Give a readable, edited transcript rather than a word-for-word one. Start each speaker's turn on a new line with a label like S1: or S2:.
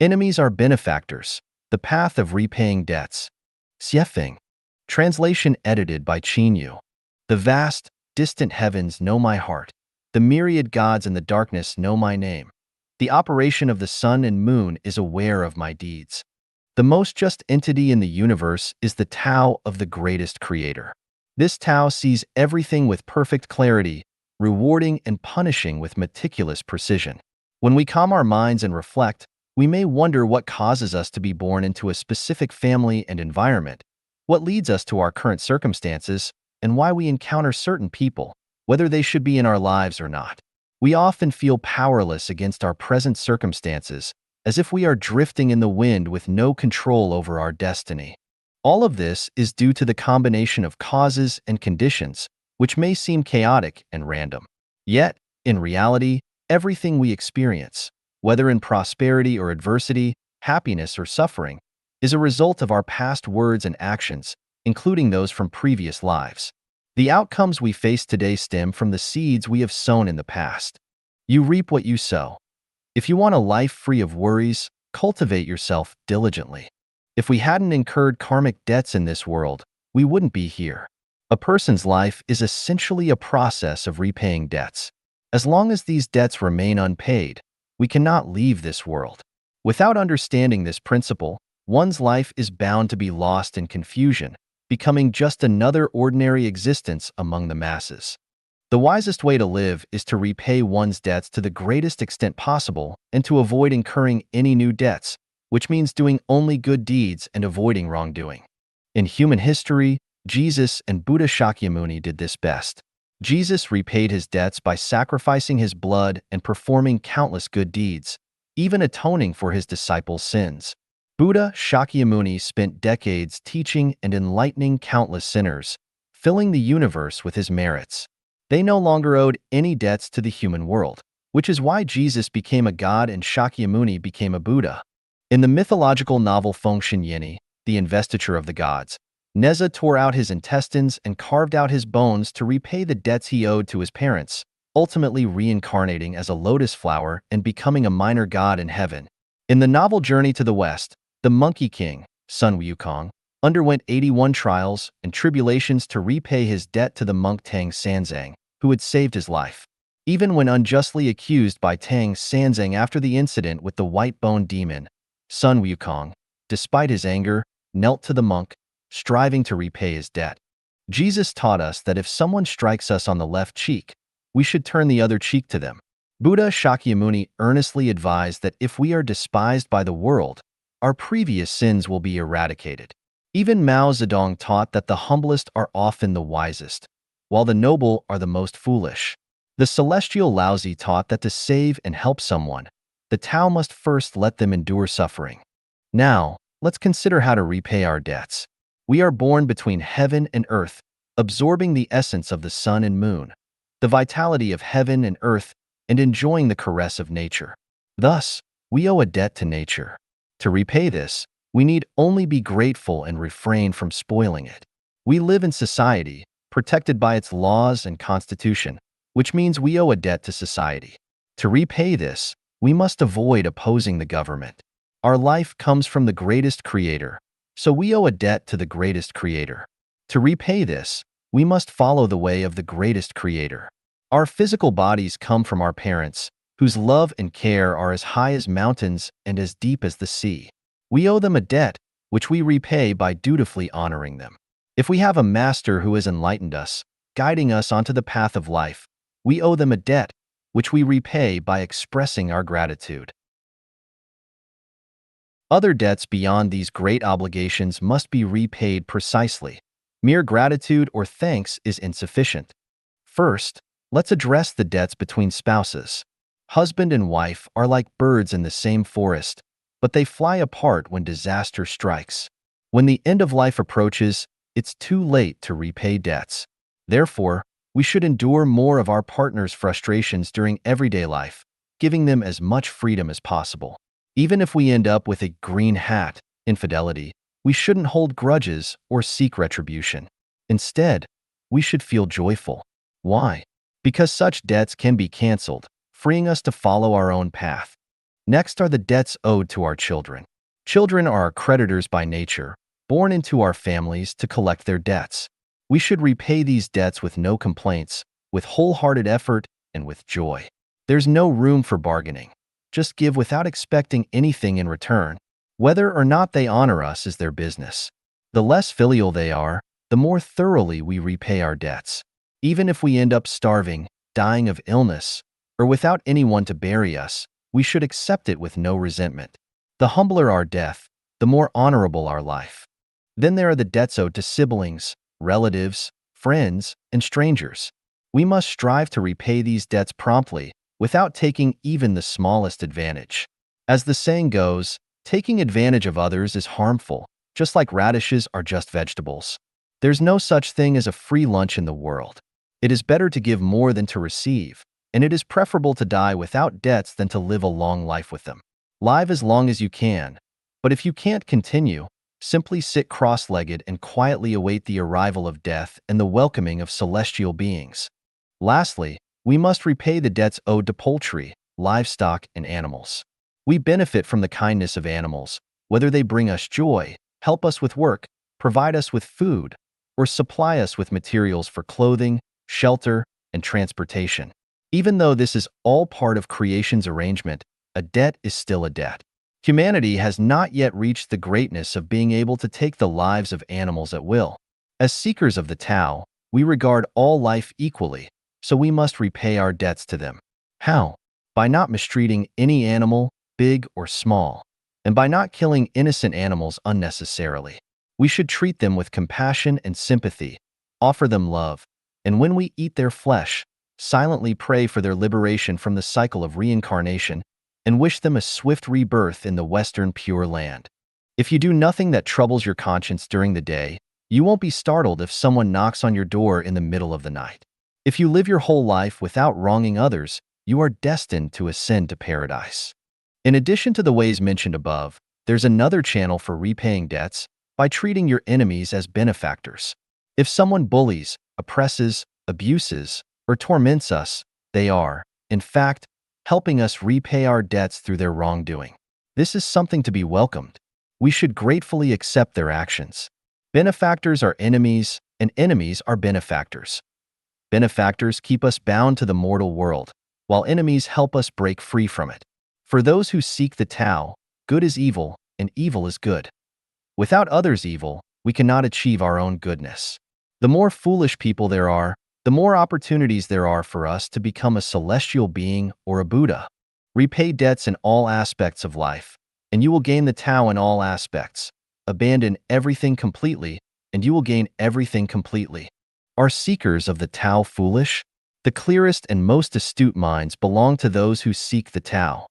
S1: Enemies are benefactors, the path of repaying debts. Siefeng. Translation edited by Chinyu. The vast, distant heavens know my heart. The myriad gods in the darkness know my name. The operation of the sun and moon is aware of my deeds. The most just entity in the universe is the Tao of the greatest creator. This Tao sees everything with perfect clarity, rewarding and punishing with meticulous precision. When we calm our minds and reflect, we may wonder what causes us to be born into a specific family and environment, what leads us to our current circumstances, and why we encounter certain people, whether they should be in our lives or not. We often feel powerless against our present circumstances, as if we are drifting in the wind with no control over our destiny. All of this is due to the combination of causes and conditions, which may seem chaotic and random. Yet, in reality, everything we experience, whether in prosperity or adversity, happiness or suffering, is a result of our past words and actions, including those from previous lives. The outcomes we face today stem from the seeds we have sown in the past. You reap what you sow. If you want a life free of worries, cultivate yourself diligently. If we hadn't incurred karmic debts in this world, we wouldn't be here. A person's life is essentially a process of repaying debts. As long as these debts remain unpaid, we cannot leave this world. Without understanding this principle, one's life is bound to be lost in confusion, becoming just another ordinary existence among the masses. The wisest way to live is to repay one's debts to the greatest extent possible and to avoid incurring any new debts, which means doing only good deeds and avoiding wrongdoing. In human history, Jesus and Buddha Shakyamuni did this best. Jesus repaid his debts by sacrificing his blood and performing countless good deeds, even atoning for his disciples' sins. Buddha Shakyamuni spent decades teaching and enlightening countless sinners, filling the universe with his merits. They no longer owed any debts to the human world, which is why Jesus became a god and Shakyamuni became a Buddha. In the mythological novel Fengshen Yeni, The Investiture of the Gods, Neza tore out his intestines and carved out his bones to repay the debts he owed to his parents, ultimately reincarnating as a lotus flower and becoming a minor god in heaven. In the novel Journey to the West, the Monkey King, Sun Wukong, underwent 81 trials and tribulations to repay his debt to the monk Tang Sanzang, who had saved his life. Even when unjustly accused by Tang Sanzang after the incident with the white-boned demon, Sun Wukong, despite his anger, knelt to the monk, striving to repay his debt. Jesus taught us that if someone strikes us on the left cheek, we should turn the other cheek to them. Buddha Shakyamuni earnestly advised that if we are despised by the world, our previous sins will be eradicated. Even Mao Zedong taught that the humblest are often the wisest, while the noble are the most foolish. The celestial Laozi taught that to save and help someone, the Tao must first let them endure suffering. Now, let's consider how to repay our debts. We are born between heaven and earth, absorbing the essence of the sun and moon, the vitality of heaven and earth, and enjoying the caress of nature. Thus, we owe a debt to nature. To repay this, we need only be grateful and refrain from spoiling it. We live in society, protected by its laws and constitution, which means we owe a debt to society. To repay this, we must avoid opposing the government. Our life comes from the greatest creator, so we owe a debt to the greatest creator. To repay this, we must follow the way of the greatest creator. Our physical bodies come from our parents, whose love and care are as high as mountains and as deep as the sea. We owe them a debt, which we repay by dutifully honoring them. If we have a master who has enlightened us, guiding us onto the path of life, we owe them a debt, which we repay by expressing our gratitude. Other debts beyond these great obligations must be repaid precisely. Mere gratitude or thanks is insufficient. First, let's address the debts between spouses. Husband and wife are like birds in the same forest, but they fly apart when disaster strikes. When the end of life approaches, it's too late to repay debts. Therefore, we should endure more of our partner's frustrations during everyday life, giving them as much freedom as possible. Even if we end up with a green hat, infidelity, we shouldn't hold grudges or seek retribution. Instead, we should feel joyful. Why? Because such debts can be canceled, freeing us to follow our own path. Next are the debts owed to our children. Children are our creditors by nature, born into our families to collect their debts. We should repay these debts with no complaints, with wholehearted effort, and with joy. There's no room for bargaining. Just give without expecting anything in return. Whether or not they honor us is their business. The less filial they are, the more thoroughly we repay our debts. Even if we end up starving, dying of illness, or without anyone to bury us, we should accept it with no resentment. The humbler our death, the more honorable our life. Then there are the debts owed to siblings, relatives, friends, and strangers. We must strive to repay these debts promptly, without taking even the smallest advantage. As the saying goes, taking advantage of others is harmful, just like radishes are just vegetables. There's no such thing as a free lunch in the world. It is better to give more than to receive, and it is preferable to die without debts than to live a long life with them. Live as long as you can, but if you can't continue, simply sit cross-legged and quietly await the arrival of death and the welcoming of celestial beings. Lastly, we must repay the debts owed to poultry, livestock, and animals. We benefit from the kindness of animals, whether they bring us joy, help us with work, provide us with food, or supply us with materials for clothing, shelter, and transportation. Even though this is all part of creation's arrangement, a debt is still a debt. Humanity has not yet reached the greatness of being able to take the lives of animals at will. As seekers of the Tao, we regard all life equally, so we must repay our debts to them. How? By not mistreating any animal, big or small, and by not killing innocent animals unnecessarily. We should treat them with compassion and sympathy, offer them love, and when we eat their flesh, silently pray for their liberation from the cycle of reincarnation and wish them a swift rebirth in the Western Pure Land. If you do nothing that troubles your conscience during the day, you won't be startled if someone knocks on your door in the middle of the night. If you live your whole life without wronging others, you are destined to ascend to paradise. In addition to the ways mentioned above, there's another channel for repaying debts by treating your enemies as benefactors. If someone bullies, oppresses, abuses, or torments us, they are, in fact, helping us repay our debts through their wrongdoing. This is something to be welcomed. We should gratefully accept their actions. Benefactors are enemies, and enemies are benefactors. Benefactors keep us bound to the mortal world, while enemies help us break free from it. For those who seek the Tao, good is evil, and evil is good. Without others' evil, we cannot achieve our own goodness. The more foolish people there are, the more opportunities there are for us to become a celestial being or a Buddha. Repay debts in all aspects of life, and you will gain the Tao in all aspects. Abandon everything completely, and you will gain everything completely. Are seekers of the Tao foolish? The clearest and most astute minds belong to those who seek the Tao.